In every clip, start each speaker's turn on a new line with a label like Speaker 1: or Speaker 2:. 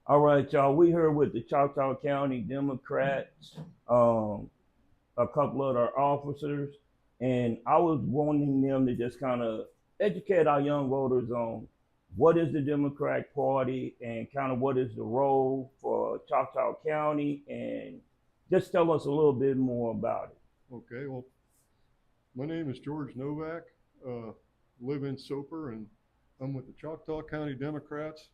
Speaker 1: All right, y'all. We here with the Choctaw County Democrats, a couple of their officers, and I was wanting them to just kind of educate our young voters on what is the Democratic Party and kind of what is the role for Choctaw County, and just tell us a little bit more about it.
Speaker 2: Okay, well, my name is George Novak. Uh, Live in Soper, and I'm with the Choctaw County Democrats.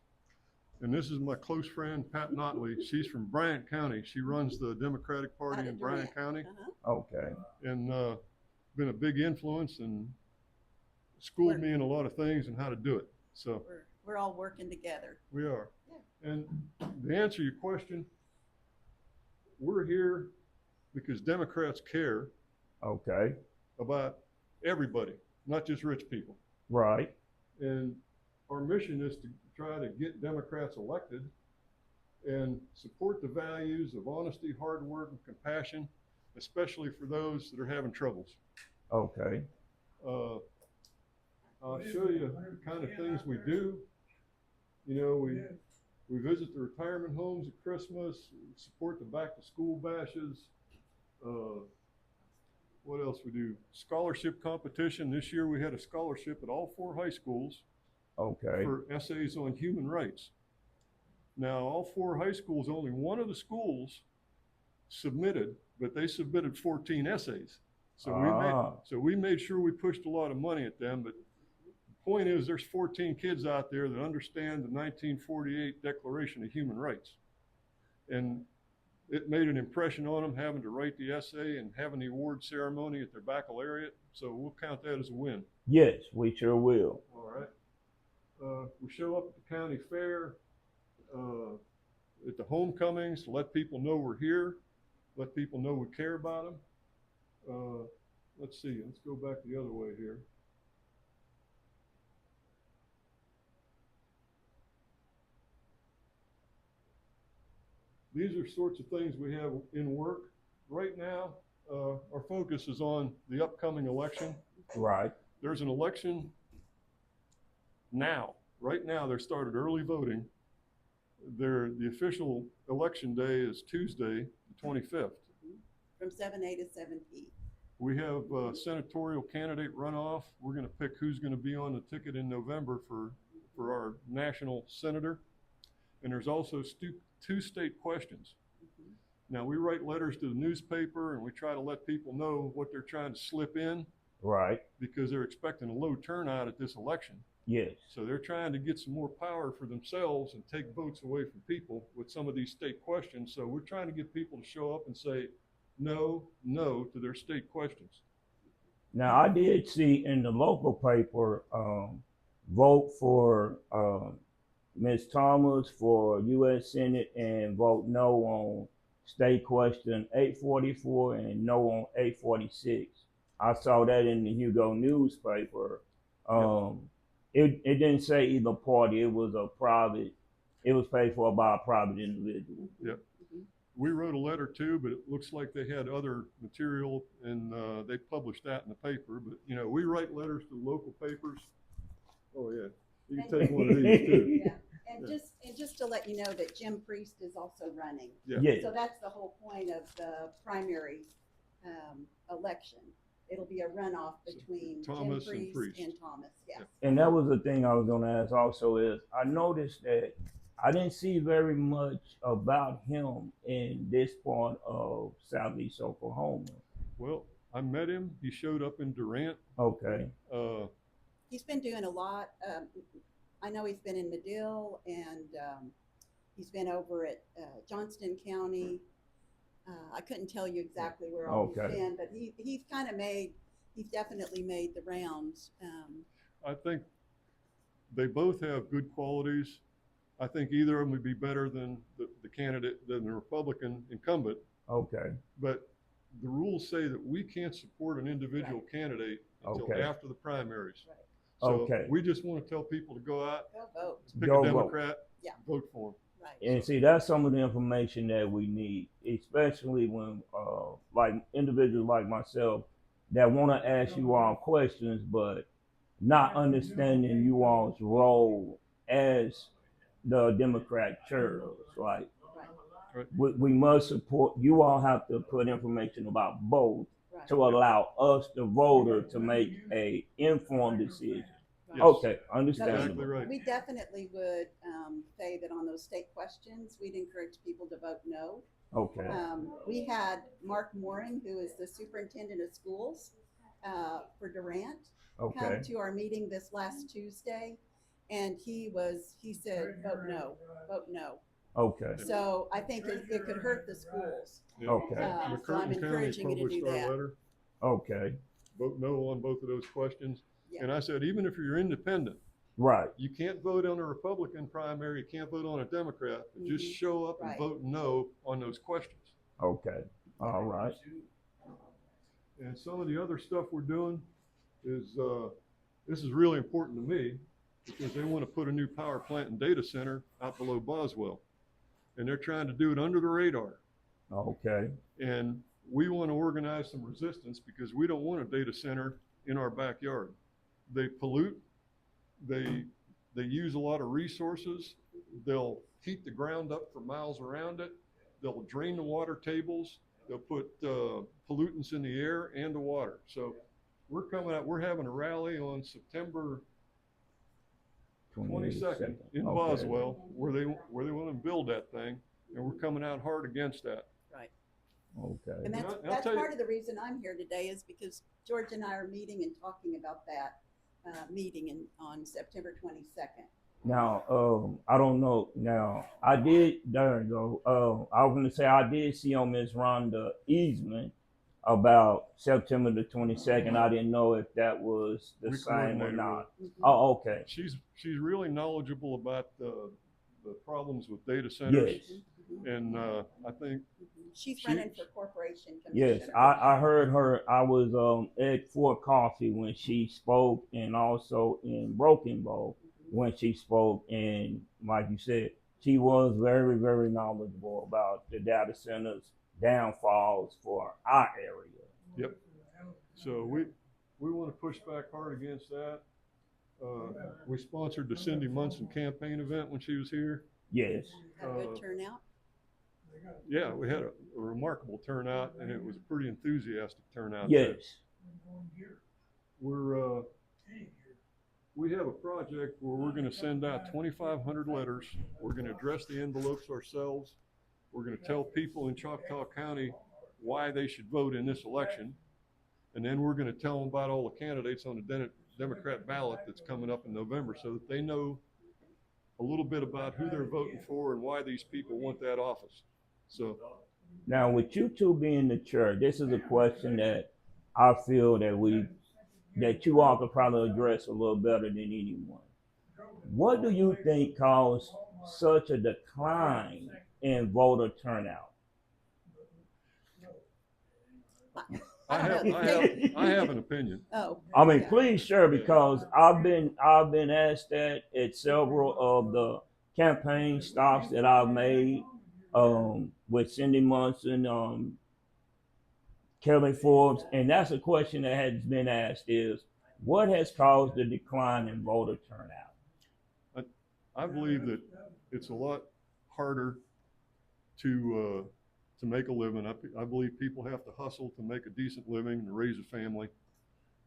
Speaker 2: And this is my close friend Pat Notley. She's from Bryan County. She runs the Democratic Party in Bryan County,
Speaker 1: Okay.
Speaker 2: and been a big influence and schooled me in a lot of things and how to do it. So
Speaker 3: we're all working together.
Speaker 2: we are. And to answer your question, we're here because Democrats care
Speaker 1: Okay.
Speaker 2: about everybody, not just rich people.
Speaker 1: Right.
Speaker 2: And our mission is to try to get Democrats elected and support the values of honesty, hard work, and compassion, especially for those that are having troubles.
Speaker 1: Okay.
Speaker 2: I'll show you the kind of things we do. You know, we visit the retirement homes at Christmas, support the back to school bashes. What else we do? Scholarship competition. This year we had a scholarship at all 4 high schools.
Speaker 1: Okay.
Speaker 2: For essays on human rights. Now, all 4 high schools, only one of the schools submitted, but they submitted 14 essays. So we made sure we pushed a lot of money at them. But the point is, there's 14 kids out there that understand the 1948 Declaration of Human Rights, and it made an impression on them having to write the essay and having the award ceremony at their baccalaureate. So we'll count that as a win.
Speaker 1: Yes, we sure will.
Speaker 2: All right. We show up at the county fair, at the homecomings to let people know we're here, let people know we care about them. Let's see, let's go back the other way here. These are sorts of things we have in work. Right now, our focus is on the upcoming election.
Speaker 1: Right.
Speaker 2: There's an election now. Right now, they're started early voting. The official election day is Tuesday, the 25th.
Speaker 3: From 7A to 7P.
Speaker 2: We have a senatorial candidate runoff. We're going to pick who's going to be on the ticket in November for our national senator. And there's also 2 state questions. Now, we write letters to the newspaper and we try to let people know what they're trying to slip in.
Speaker 1: Right.
Speaker 2: Because they're expecting a low turnout at this election.
Speaker 1: Yes.
Speaker 2: So they're trying to get some more power for themselves and take votes away from people with some of these state questions. So we're trying to get people to show up and say no to their state questions.
Speaker 1: Now, I did see in the local paper, vote for Ms. Thomas for U.S. Senate and vote no on state question 844 and no on 846. I saw that in the Hugo newspaper. It didn't say either party. It was paid for by a private individual.
Speaker 2: Yep. We wrote a letter too, but it looks like they had other material and they published that in the paper. But you know, we write letters to local papers. Oh yeah, you can take one of these too.
Speaker 3: Yeah. And just to let you know that Jim Priest is also running.
Speaker 2: Yeah.
Speaker 1: Yes.
Speaker 3: So that's the whole point of the primary election. It'll be a runoff between
Speaker 2: Thomas
Speaker 3: Jim
Speaker 2: and
Speaker 3: Priest
Speaker 2: Priest.
Speaker 3: and Thomas. Yes.
Speaker 1: And that was the thing I was going to ask also is I noticed that I didn't see very much about him in this part of Southeast Oklahoma.
Speaker 2: Well, I met him. He showed up in Durant.
Speaker 1: Okay.
Speaker 3: He's been doing a lot. I know he's been in Medill and he's been over at Johnston County. I couldn't tell you exactly where all he's been, but he's definitely made the rounds.
Speaker 2: I think they both have good qualities. I think either of them would be better than the candidate, than the Republican incumbent.
Speaker 1: Okay.
Speaker 2: But the rules say that we can't support an individual candidate until after the primaries.
Speaker 3: Right.
Speaker 2: So we just want to tell people to go out,
Speaker 3: Go vote.
Speaker 2: pick a Democrat, vote for him.
Speaker 3: Right.
Speaker 1: And see, that's some of the information that we need, especially when like individuals like myself that want to ask you all questions, but not understanding you all's role as the Democrat chairs. Like
Speaker 3: Right,
Speaker 1: we must support. You all have to put information about both
Speaker 3: right,
Speaker 1: to allow us, the voter, to make a informed decision.
Speaker 3: right.
Speaker 2: Yes.
Speaker 1: Okay,
Speaker 2: Exactly
Speaker 1: understandable.
Speaker 2: right.
Speaker 3: We definitely would say that on those state questions, we'd encourage people to vote no.
Speaker 1: Okay,
Speaker 3: We had Mark Mooring, who is the superintendent of schools for Durant, come
Speaker 1: okay,
Speaker 3: to our meeting this last Tuesday, and he said, vote no, vote no.
Speaker 1: okay,
Speaker 3: So I think it could hurt the schools.
Speaker 2: Yeah.
Speaker 1: okay,
Speaker 3: So I'm
Speaker 2: McCurtain County
Speaker 3: encouraging you to
Speaker 2: published
Speaker 3: do
Speaker 2: our
Speaker 3: that.
Speaker 2: letter,
Speaker 1: okay.
Speaker 2: vote no on both of those questions.
Speaker 3: Yeah.
Speaker 2: And I said, even if you're independent,
Speaker 1: Right.
Speaker 2: you can't vote on a Republican primary, you can't vote on a Democrat, but just show up and
Speaker 3: Right.
Speaker 2: vote no on those questions.
Speaker 1: Okay. All right.
Speaker 2: And some of the other stuff we're doing is, this is really important to me because they want to put a new power plant and data center out below Boswell. And they're trying to do it under the radar.
Speaker 1: Okay.
Speaker 2: And we want to organize some resistance because we don't want a data center in our backyard. They pollute, they use a lot of resources. They'll heat the ground up for miles around it. They'll drain the water tables. They'll put pollutants in the air and the water. So we're coming out, we're having a rally on September 22nd in
Speaker 1: Okay.
Speaker 2: Boswell where they want to build that thing. And we're coming out hard against that.
Speaker 3: Right.
Speaker 1: Okay.
Speaker 3: And
Speaker 2: And I'll
Speaker 3: that's
Speaker 2: tell you-
Speaker 3: part of the reason I'm here today is because George and I are meeting and talking about that meeting on September 22nd.
Speaker 1: Now, I don't know. Now, there you go. I was going to say, I did see on Miss Rhonda Easterman about September the 22nd. I didn't know if that was the
Speaker 2: We
Speaker 1: same or
Speaker 2: coordinated
Speaker 1: not.
Speaker 2: with
Speaker 1: Oh, okay.
Speaker 2: She's really knowledgeable about the problems with data centers.
Speaker 1: Yes.
Speaker 2: And I think
Speaker 3: She's
Speaker 2: She-
Speaker 3: running for corporation
Speaker 1: Yes,
Speaker 3: commissioner.
Speaker 1: I heard her. I was at Fort Coffee when she spoke, and also in Broken Bow when she spoke. And like you said, she was very, very knowledgeable about the data centers downfalls for our area.
Speaker 2: so. We want to push back hard against that. We sponsored the Cindy Munson campaign event when she was here.
Speaker 1: Yes.
Speaker 3: Had a good turnout.
Speaker 2: Yeah, we had a remarkable turnout, and it was a pretty enthusiastic turnout.
Speaker 1: Yes.
Speaker 2: We have a project where we're going to send out 2,500 letters. We're going to address the envelopes ourselves. We're going to tell people in Choctaw County why they should vote in this election. And then we're going to tell them about all the candidates on the Democrat ballot that's coming up in November so that they know a little bit about who they're voting for and why these people want that office. So
Speaker 1: Now, with you two being the chair, this is a question that I feel that you all could probably address a little better than anyone. What do you think caused such a decline in voter turnout?
Speaker 2: I have an opinion.
Speaker 3: Oh.
Speaker 1: I mean,
Speaker 3: yeah.
Speaker 1: please share, because I've been asked that at several of the campaign stops that I've made with Cindy Munson, Kelly Forbes, and that's a question that has been asked: is what has caused the decline in voter turnout?
Speaker 2: I believe that it's a lot harder to make a living. I believe people have to hustle to make a decent living and raise a family.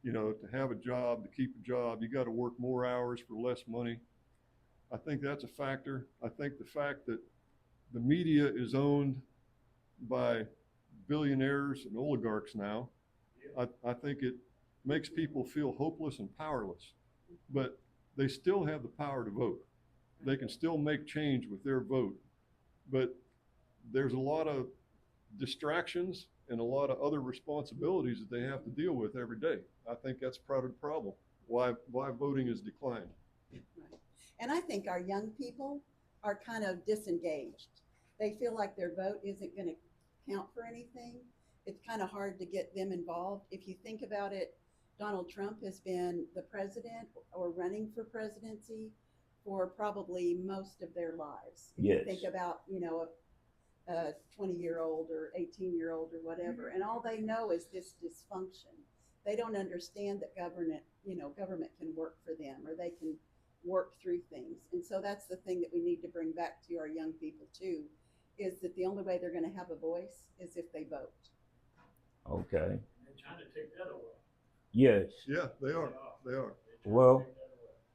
Speaker 2: You know, to have a job, to keep a job, you got to work more hours for less money. I think that's a factor. I think the fact that the media is owned by billionaires and oligarchs now, I think it makes people feel hopeless and powerless. But they still have the power to vote. They can still make change with their vote. But there's a lot of distractions and a lot of other responsibilities that they have to deal with every day. I think that's part of the problem, why voting has declined.
Speaker 3: Right. And I think our young people are kind of disengaged. They feel like their vote isn't going to count for anything. It's kind of hard to get them involved. If you think about it, Donald Trump has been the president or running for presidency for probably most of their lives. If
Speaker 1: Yes.
Speaker 3: you think about, a 20-year-old or 18-year-old or whatever, and all they know is this dysfunction. They don't understand that government can work for them, or they can, work through things. And so that's the thing that we need to bring back to our young people too, is that the only way they're going to have a voice is if they vote.
Speaker 1: Okay.
Speaker 4: They're trying to take that away.
Speaker 1: Yes.
Speaker 2: Yeah, they are. They are.
Speaker 1: Well,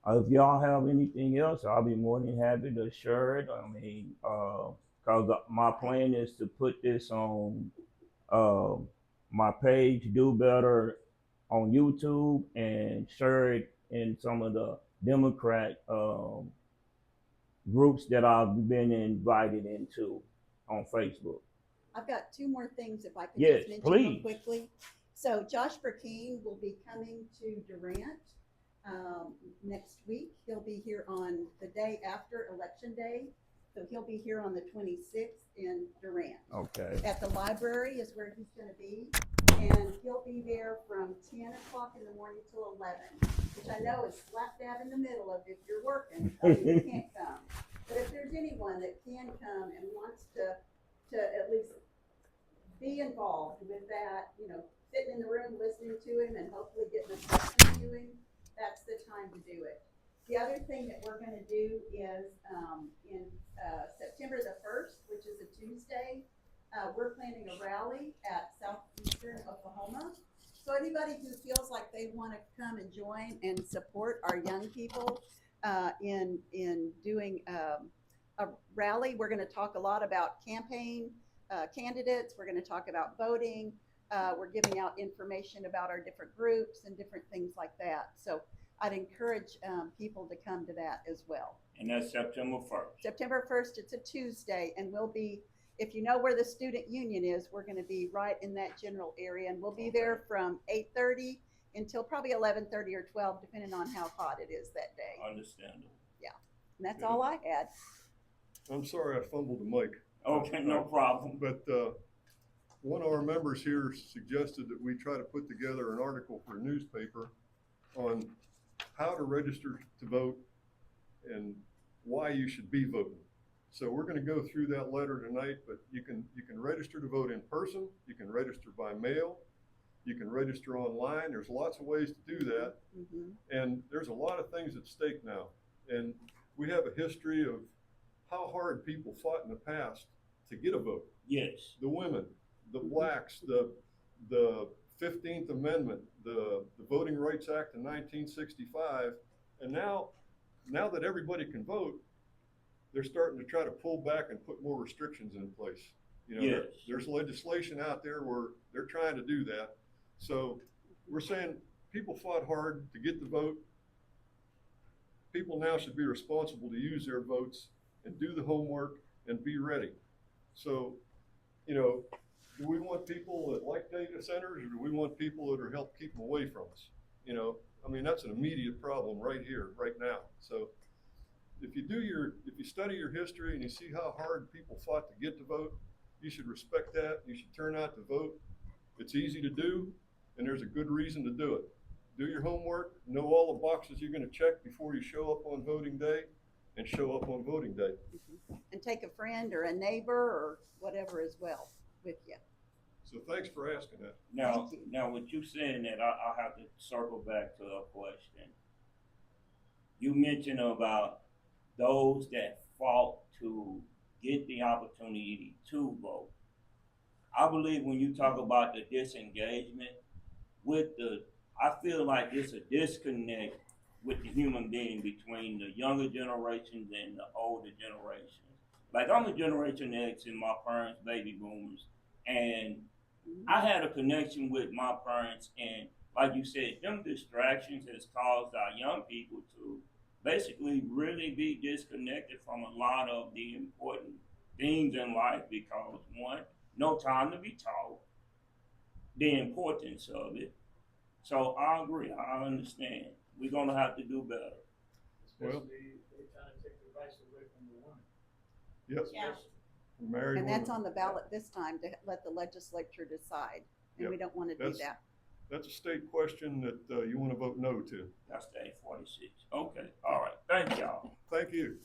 Speaker 1: if y'all have anything else, I'll be more than happy to share it. I mean, cause my plan is to put this on my page, Do Better, on YouTube, and share it in some of the Democrat groups that I've been invited into on Facebook.
Speaker 3: I've got two more things if I can
Speaker 1: Yes,
Speaker 3: just mention real
Speaker 1: please.
Speaker 3: quickly. So Josh Burkeen will be coming to Durant next week. He'll be here on the day after Election Day. So he'll be here on the 26th in Durant.
Speaker 1: Okay.
Speaker 3: At the library is where he's going to be. And he'll be there from 10 o'clock in the morning till 11, which I know is slap dab in the middle of if you're working, you can't come. But if there's anyone that can come and wants to at least be involved with that, you know, sitting in the room listening to him and hopefully getting a question to him, that's the time to do it. The other thing that we're going to do is in September the 1st, which is a Tuesday, we're planning a rally at southeastern Oklahoma. So anybody who feels like they want to come and join and support our young people in doing a rally, we're going to talk a lot about campaign candidates. We're going to talk about voting. We're giving out information about our different groups and different things like that. So I'd encourage people to come to that as well.
Speaker 1: And that's September 1st.
Speaker 3: September 1st, it's a Tuesday, and we'll be, if you know where the student union is, we're going to be right in that general area, and we'll be there from 8:30 until probably 11:30 or 12, depending on how hot it is that day.
Speaker 1: Understandable.
Speaker 3: Yeah, and that's all I had.
Speaker 2: I'm sorry I fumbled the mic.
Speaker 1: Okay, no problem.
Speaker 2: But one of our members here suggested that we try to put together an article for a newspaper on how to register to vote and why you should be voting. So we're going to go through that letter tonight, but you can register to vote in person, you can register by mail, you can register online. There's lots of ways to do that.
Speaker 3: Mm-hmm.
Speaker 2: And there's a lot of things at stake now. And we have a history of how hard people fought in the past to get a vote.
Speaker 1: Yes.
Speaker 2: The women, the blacks, the 15th Amendment, the Voting Rights Act in 1965, and now that everybody can vote, they're starting to try to pull back and put more restrictions in place. You know,
Speaker 1: Yes.
Speaker 2: there's legislation out there where they're trying to do that. So we're saying people fought hard to get the vote. People now should be responsible to use their votes and do the homework and be ready. So, you know, do we want people that like data centers, or do we want people that are help keep them away from us? You know, I mean, that's an immediate problem right here, right now. So if you study your history and you see how hard people fought to get to vote, you should respect that. You should turn out to vote. It's easy to do, and there's a good reason to do it. Do your homework, know all the boxes you're going to check before you show up on voting day, and show up on voting day.
Speaker 3: Mm-hmm. And take a friend or a neighbor or whatever as well with you.
Speaker 2: So thanks for asking that.
Speaker 1: Now,
Speaker 3: Thank you.
Speaker 1: now with you saying that, I have to circle back to a question. You mentioned about those that fought to get the opportunity to vote. I believe when you talk about the disengagement I feel like it's a disconnect with the human being between the younger generations and the older generations. Like, I'm a Generation X and my parents, baby boomers, and I had a connection with my parents, and like you said, them distractions has caused our young people to basically really be disconnected from a lot of the important things in life because, one, no time to be taught the importance of it. So I agree, I understand. We're gonna have to do better.
Speaker 4: Especially they're trying to take the rights away from the woman.
Speaker 2: Yep.
Speaker 3: Yeah.
Speaker 2: Married
Speaker 3: And that's
Speaker 2: women.
Speaker 3: on the ballot this time to let the legislature decide. And we don't want to do that.
Speaker 2: That's a state question that you want to vote no to.
Speaker 1: That's the 46. Okay, all right, thank y'all.
Speaker 2: Thank you.